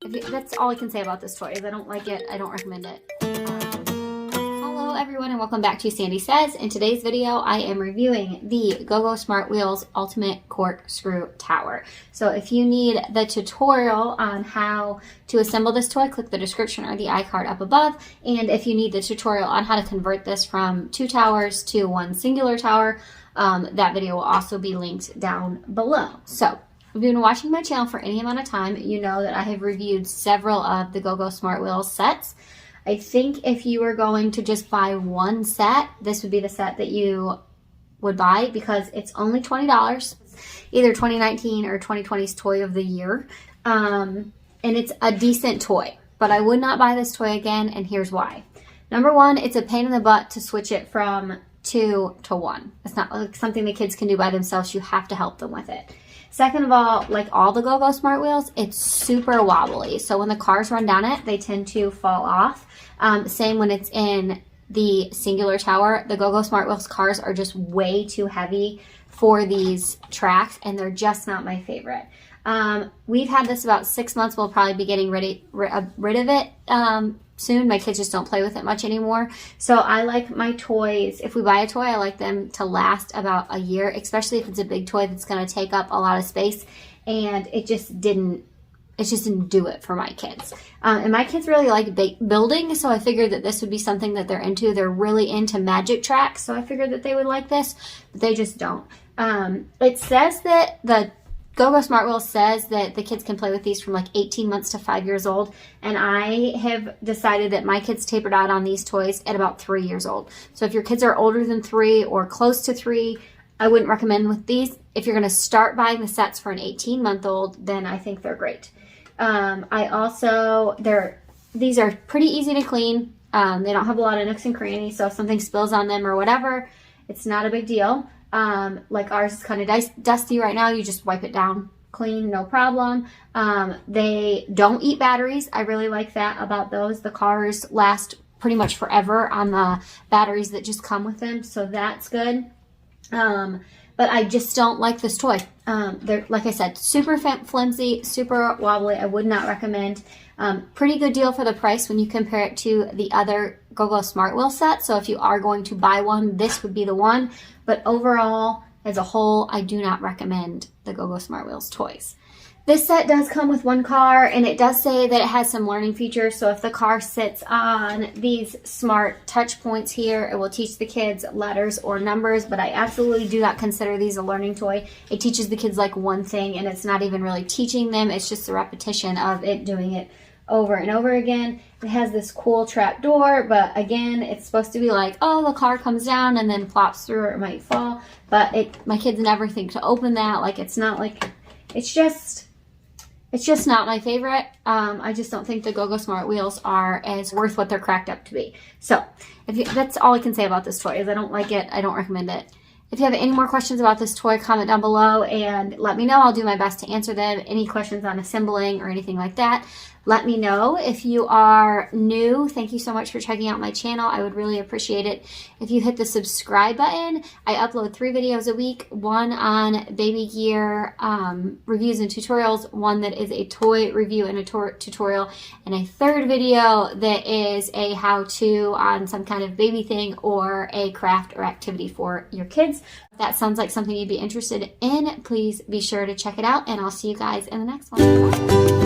That's all I can say about this toy. Is I don't like it. I don't recommend it. Hello everyone and welcome back to Sandy Says. In today's video, I am reviewing the GoGo Smart Wheels Ultimate Corkscrew Tower. So if you need the tutorial on how to assemble this toy, click the description or the iCard up above. And if you need the tutorial on how to convert this from 2 towers to 1 singular tower, that video will also be linked down below. So if you've been watching my channel for any amount of time, you know that I have reviewed several of the GoGo Smart Wheels sets. I think if you were going to just buy one set, this would be the set that you would buy because it's only $20, either 2019 or 2020's Toy of the Year. And it's a decent toy, but I would not buy this toy again, and here's why. Number one, it's a pain in the butt to switch it from 2 to 1. It's not like something the kids can do by themselves. You have to help them with it. Second of all, like all the GoGo Smart Wheels, it's super wobbly. So when the cars run down it, they tend to fall off. Same when it's in the singular tower. The GoGo Smart Wheels cars are just way too heavy for these tracks, and they're just not my favorite. We've had this about 6 months. We'll probably be getting rid of it soon. My kids just don't play with it much anymore. So I like my toys, if we buy a toy, I like them to last about a year, especially if it's a big toy that's going to take up a lot of space. And it just didn't do it for my kids. And my kids really like building, so I figured that this would be something that they're into. They're really into magic tracks, so I figured that they would like this, but they just don't. It says that the GoGo Smart Wheels says that the kids can play with these from like 18 months to 5 years old. And I have decided that my kids tapered out on these toys at about 3 years old. So if your kids are older than 3 or close to 3, I wouldn't recommend with these. If you're going to start buying the sets for an 18-month-old, then I think they're great. These are pretty easy to clean. They don't have a lot of nooks and crannies. So if something spills on them or whatever, it's not a big deal. Like ours is kind of dusty right now. You just wipe it down clean, no problem. They don't eat batteries. I really like that about those. The cars last pretty much forever on the batteries that just come with them, so that's good. But I just don't like this toy. They're, like I said, super flimsy, super wobbly. I would not recommend. Pretty good deal for the price when you compare it to the other GoGo Smart Wheel set. So if you are going to buy one, this would be the one. But overall, as a whole, I do not recommend the GoGo Smart Wheels toys. This set does come with 1 car, and it does say that it has some learning features. So if the car sits on these smart touch points here, it will teach the kids letters or numbers, but I absolutely do not consider these a learning toy. It teaches the kids like one thing, and it's not even really teaching them. It's just a repetition of it doing it over and over again. It has this cool trap door, but again, it's supposed to be like, oh, the car comes down and then flops through or it might fall, but my kids never think to open that. Like, it's not like, it's just not my favorite. I just don't think the GoGo Smart Wheels are as worth what they're cracked up to be. So that's all I can say about this toy. Is I don't like it. I don't recommend it. If you have any more questions about this toy, comment down below and let me know. I'll do my best to answer them. Any questions on assembling or anything like that, let me know. If you are new, thank you so much for checking out my channel. I would really appreciate it if you hit the subscribe button. I upload 3 videos a week, one on baby gear reviews and tutorials, one that is a toy review and a tutorial, and a 3rd video that is a how-to on some kind of baby thing or a craft or activity for your kids. If that sounds like something you'd be interested in, please be sure to check it out, and I'll see you guys in the next one. Bye.